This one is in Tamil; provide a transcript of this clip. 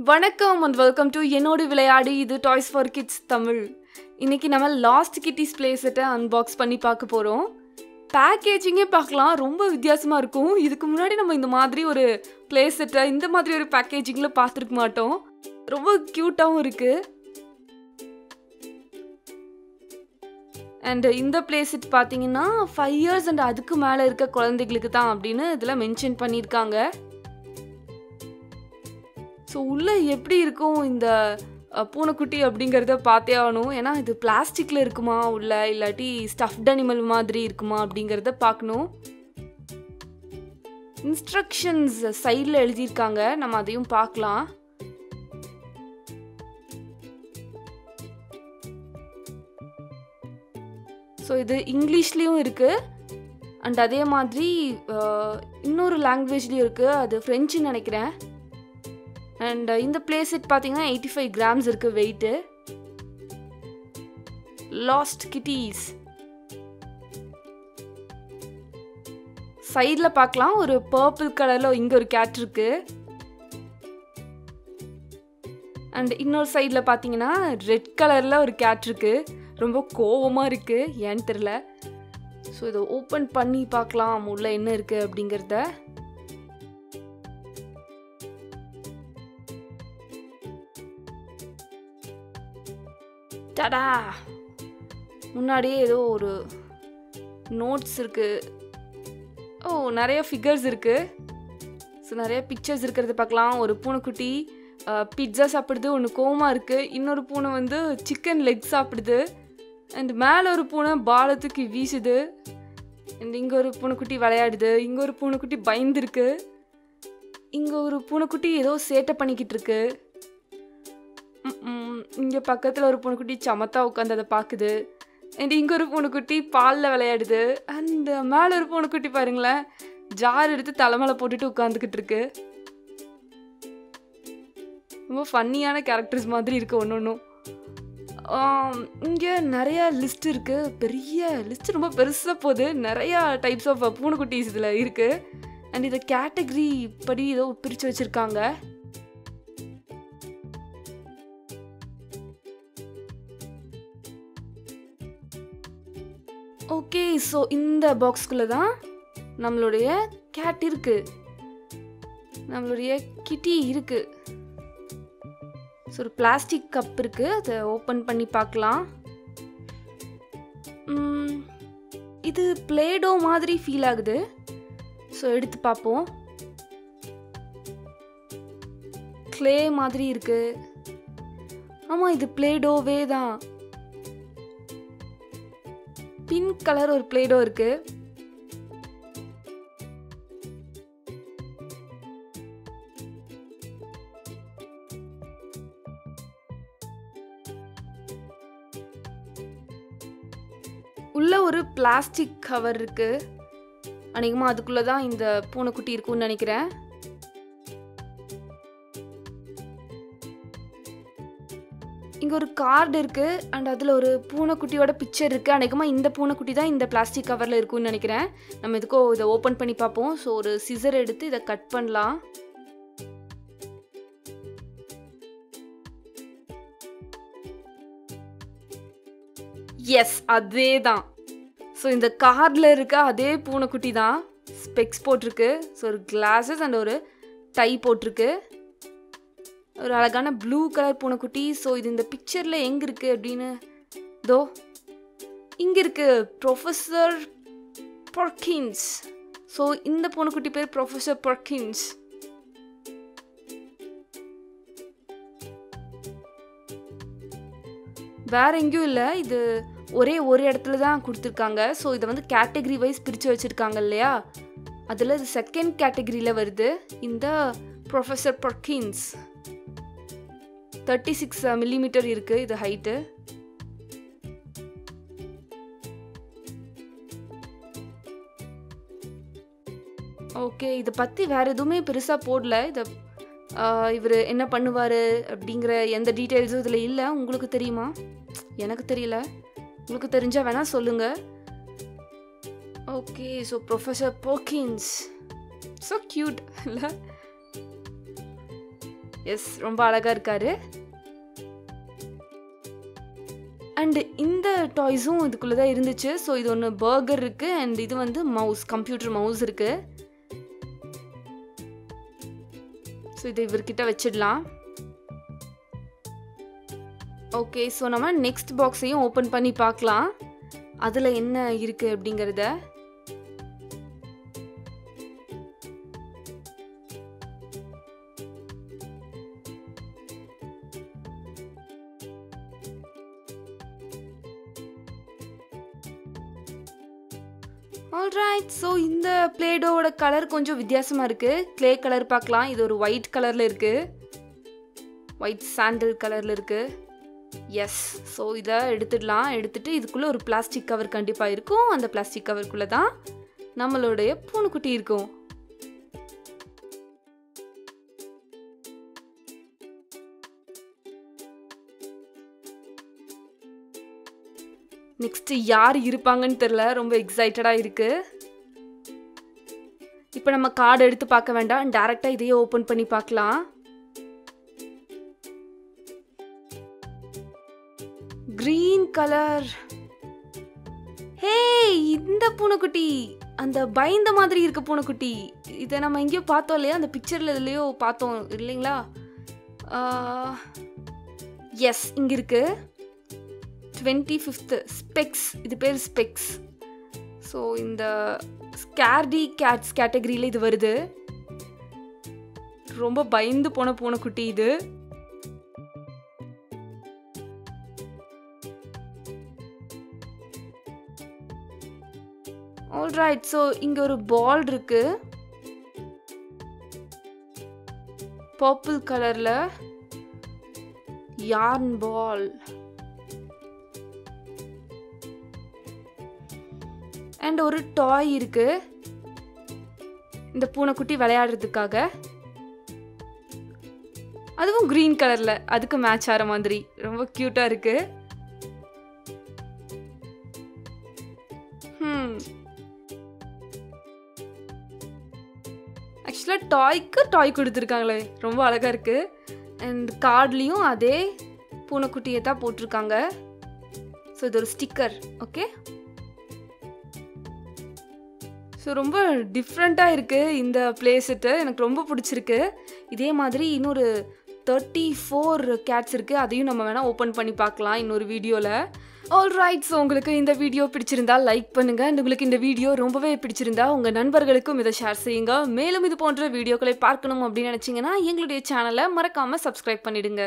வணக்கம் and welcome to என்னோடு விளையாடு இது டாய்ஸ் ஃபார் கிட்ஸ் தமிழ். இன்னைக்கு நம்ம லாஸ்ட் கிட்டிஸ் பிளே செட்டை அன்பாக்ஸ் பண்ணி பார்க்க போகிறோம். பேக்கேஜிங்கே பார்க்கலாம், ரொம்ப வித்தியாசமாக இருக்கும். இதுக்கு முன்னாடி நம்ம இந்த மாதிரி ஒரு பிளே செட்டை இந்த மாதிரி ஒரு பேக்கேஜிங்கில் பார்த்துருக்க மாட்டோம். ரொம்ப க்யூட்டாகவும் இருக்குது. அண்ட் இந்த பிளே செட் பார்த்தீங்கன்னா 5 years அண்ட் அதுக்கு மேலே இருக்க குழந்தைகளுக்கு தான் அப்படின்னு இதில் மென்ஷன் பண்ணியிருக்காங்க. ஸோ உள்ளே எப்படி இருக்கும் இந்த பூனைக்குட்டி அப்படிங்கிறத பார்த்தே ஆகணும். ஏன்னா இது பிளாஸ்டிக்கில் இருக்குமா உள்ள, இல்லாட்டி ஸ்டஃப்ட் அனிமல் மாதிரி இருக்குமா அப்படிங்கிறத பார்க்கணும். இன்ஸ்ட்ரக்ஷன்ஸ் சைடில் எழுதியிருக்காங்க, நம்ம அதையும் பார்க்கலாம். ஸோ இது இங்கிலீஷ்லேயும் இருக்குது அண்ட் அதே மாதிரி இன்னொரு லாங்குவேஜ்லேயும் இருக்குது. அது ஃப்ரெஞ்சுன்னு நினைக்கிறேன். அண்ட் இந்த பிளே செட் பார்த்தீங்கன்னா 85 grams இருக்குது வெயிட்டு. லாஸ்ட் கிட்டீஸ் சைடில் பார்க்கலாம். ஒரு பர்பிள் கலரில் இங்கே ஒரு கேட் இருக்கு. அண்ட் இன்னொரு சைடில் பார்த்தீங்கன்னா ரெட் கலரில் ஒரு கேட் இருக்கு. ரொம்ப கோவமாக இருக்குது, ஏன்னு தெரில. ஸோ இதை ஓப்பன் பண்ணி பார்க்கலாம் உள்ள என்ன இருக்குது அப்படிங்கிறத. டடா, முன்னாடியே ஏதோ ஒரு நோட்ஸ் இருக்குது. ஓ, நிறைய ஃபிகர்ஸ் இருக்குது. ஸோ நிறைய பிக்சர்ஸ் இருக்கிறத பார்க்கலாம். ஒரு பூனைக்குட்டி பிட்ஸா சாப்பிடுது, ஒன்று கோவமாக இருக்குது. இன்னொரு பூனை வந்து சிக்கன் லெக் சாப்பிடுது. அண்ட் மேலே ஒரு பூனை பாலத்துக்கு வீசுது. அண்ட் இங்கே ஒரு பூனைக்குட்டி விளையாடுது. இங்கே ஒரு பூனைக்குட்டி பயந்துருக்கு. இங்கே ஒரு பூனைக்குட்டி ஏதோ சேட்டை பண்ணிக்கிட்டு இருக்கு. இங்கே பக்கத்தில் ஒரு பூனைக்குட்டி சமத்தா உட்காந்து அதை பார்க்குது. அண்ட் இங்கே ஒரு பூனைக்குட்டி பாலில் விளையாடுது. அண்ட் மேலே ஒரு பூனைக்குட்டி பாருங்களேன், ஜார் எடுத்து தலைமையில் போட்டுட்டு உட்காந்துக்கிட்டு இருக்கு. ரொம்ப ஃபன்னியான கேரக்டர்ஸ் மாதிரி இருக்குது ஒன்று ஒன்றும். இங்கே நிறையா லிஸ்ட் இருக்குது. பெரிய லிஸ்ட், ரொம்ப பெருசாக போகுது. நிறையா டைப்ஸ் ஆஃப் பூனைக்குட்டிஸ் இதில் இருக்குது. அண்ட் இதை கேட்டகரி படி ஏதோ பிரித்து வச்சுருக்காங்க. ஓகே, ஸோ இந்த பாக்ஸ்குள்ளே தான் நம்மளுடைய கேட் இருக்குது, நம்மளுடைய கிட்டி இருக்குது. ஸோ ஒரு பிளாஸ்டிக் கப் இருக்குது, அதை ஓப்பன் பண்ணி பார்க்கலாம். இது பிளேடோ மாதிரி ஃபீல் ஆகுது. ஸோ எடுத்து பார்ப்போம். கிளே மாதிரி இருக்குது. ஆமாம், இது பிளேடோவே தான். பிங்க் கலர் ஒரு பிளேடோ இருக்கு. உள்ள ஒரு பிளாஸ்டிக் கவர் இருக்கு. அநேகமாக அதுக்குள்ள தான் இந்த பூனைக்குட்டி இருக்கும்னு நினைக்கிறேன். இங்கே ஒரு கார்டு இருக்குது அண்ட் அதில் ஒரு பூனைக்குட்டியோட பிக்சர் இருக்குது. அநேகமாக இந்த பூனைக்குட்டி தான் இந்த பிளாஸ்டிக் கவரில் இருக்குன்னு நினைக்கிறேன். நம்ம இதுக்கோ இதை ஓப்பன் பண்ணி பார்ப்போம். ஸோ ஒரு சிசர் எடுத்து இதை கட் பண்ணலாம். எஸ், அதே தான். ஸோ இந்த கார்டில் இருக்க அதே பூனைக்குட்டி தான். ஸ்பெக்ஸ் போட்டிருக்கு. ஸோ ஒரு கிளாஸஸ் அண்ட் ஒரு டை போட்டிருக்கு. ஒரு அழகான ப்ளூ கலர் பூனைக்குட்டி. ஸோ இது இந்த பிக்சரில் எங்கே இருக்குது அப்படின்னு, தோ இங்கே இருக்குது, ப்ரொஃபஸர் பர்கின்ஸ். ஸோ இந்த பூனைக்குட்டி பேர் ப்ரொஃபஸர் பர்கின்ஸ். வேற எங்கேயும் இல்லை, இது ஒரே ஒரு இடத்துல தான் கொடுத்துருக்காங்க. ஸோ இதை வந்து கேட்டகரி வைஸ் பிரித்து வச்சுருக்காங்க இல்லையா, அதில் இது செகண்ட் கேட்டகரியில் வருது. இந்த ப்ரொஃபஸர் பர்கின்ஸ் 36 mm இருக்கு இது ஹைட்டு. ஓகே, இதை பற்றி வேறு எதுவுமே பெருசாக போடல. இதை இவர் என்ன பண்ணுவார் அப்படிங்கிற எந்த டீட்டெயில்ஸும் இதில் இல்லை. உங்களுக்கு தெரியுமா? எனக்கு தெரியல. உங்களுக்கு தெரிஞ்சால் வேணால் சொல்லுங்கள். Okay, so professor Perkins, so cute இல்லை? எஸ், ரொம்ப அழகாக இருக்காரு. அண்டு இந்த டாய்ஸும் இதுக்குள்ளே தான் இருந்துச்சு. ஸோ இது ஒன்று பர்கர் இருக்குது அண்ட் இது வந்து மவுஸ், கம்ப்யூட்டர் மவுஸ் இருக்குது. ஸோ இதை இவர்கிட்ட வச்சிடலாம். ஓகே, ஸோ நம்ம நெக்ஸ்ட் பாக்ஸையும் ஓப்பன் பண்ணி பார்க்கலாம் அதில் என்ன இருக்குது அப்படிங்கிறத. ஆல்ரைட், ஸோ இந்த பிளேடோட கலர் கொஞ்சம் வித்தியாசமாக இருக்குது. கிளே கலர் பார்க்கலாம். இது ஒரு ஒயிட் கலரில் இருக்குது, ஒயிட் சாண்டில் கலரில் இருக்குது. எஸ், ஸோ இதை எடுத்துடலாம். எடுத்துகிட்டு இதுக்குள்ளே ஒரு பிளாஸ்டிக் கவர் கண்டிப்பாக இருக்கும். அந்த பிளாஸ்டிக் கவருக்குள்ளே தான் நம்மளுடைய பூனைக்குட்டி இருக்கும். நெக்ஸ்ட் யார் இருப்பாங்கன்னு தெரியல, ரொம்ப எக்ஸைட்டடாக இருக்குது. இப்போ நம்ம கார்டு எடுத்து பார்க்க வேண்டாம், டைரெக்டாக இதையே ஓப்பன் பண்ணி பார்க்கலாம். Green colour. ஹே, இந்த பூனைக்குட்டி அந்த பயந்த மாதிரி இருக்க பூனைக்குட்டி. இதை நம்ம எங்கேயோ பார்த்தோம் இல்லையா, அந்த பிக்சரில் இதுலேயோ பார்த்தோம் இல்லைங்களா? எஸ், இங்கே இருக்கு 25th ஸ்பெக்ஸ். இது பேர் ஸ்பெக்ஸ். ஸோ இந்த ஸ்கேர்டி கேட்ஸ் கேட்டகரியில் இது வருது. ரொம்ப பயந்து போன பூனைக்குட்டி இது. ஆல்ரைட், ஸோ இங்கே ஒரு பால் இருக்கு பர்பிள் கலரில், யார்ன் பால். அண்ட் ஒரு டாய் இருக்கு இந்த பூனைக்குட்டி விளையாடுறதுக்காக. அதுவும் கிரீன் கலர்ல, அதுக்கு மேட்ச் ஆகிற மாதிரி ரொம்ப கியூட்டா இருக்கு. ஆக்சுவலாக டாய்க்கு டாய் கொடுத்துருக்காங்களே, ரொம்ப அழகா இருக்கு. அண்ட் கார்ட்லேயும் அதே பூனைக்குட்டியை தான் போட்டிருக்காங்க. ஸோ இது ஒரு ஸ்டிக்கர். ஓகே, ஸோ ரொம்ப டிஃப்ரெண்ட்டாக இருக்குது இந்த பிளேசெட்டு, எனக்கு ரொம்ப பிடிச்சிருக்கு. இதே மாதிரி இன்னொரு 34 கேட்ஸ் இருக்குது, அதையும் நம்ம வேணால் ஓப்பன் பண்ணி பார்க்கலாம் இன்னொரு வீடியோவில். ஆல்ரைட், ஸோ உங்களுக்கு இந்த வீடியோ பிடிச்சிருந்தா லைக் பண்ணுங்கள். அண்ட் உங்களுக்கு இந்த வீடியோ ரொம்பவே பிடிச்சிருந்தா உங்கள் நண்பர்களுக்கும் இதை ஷேர் செய்யுங்க. மேலும் இது போன்ற வீடியோக்களை பார்க்கணும் அப்படின்னு நினச்சிங்கன்னா எங்களுடைய சேனலை மறக்காமல் சப்ஸ்கிரைப் பண்ணிவிடுங்க.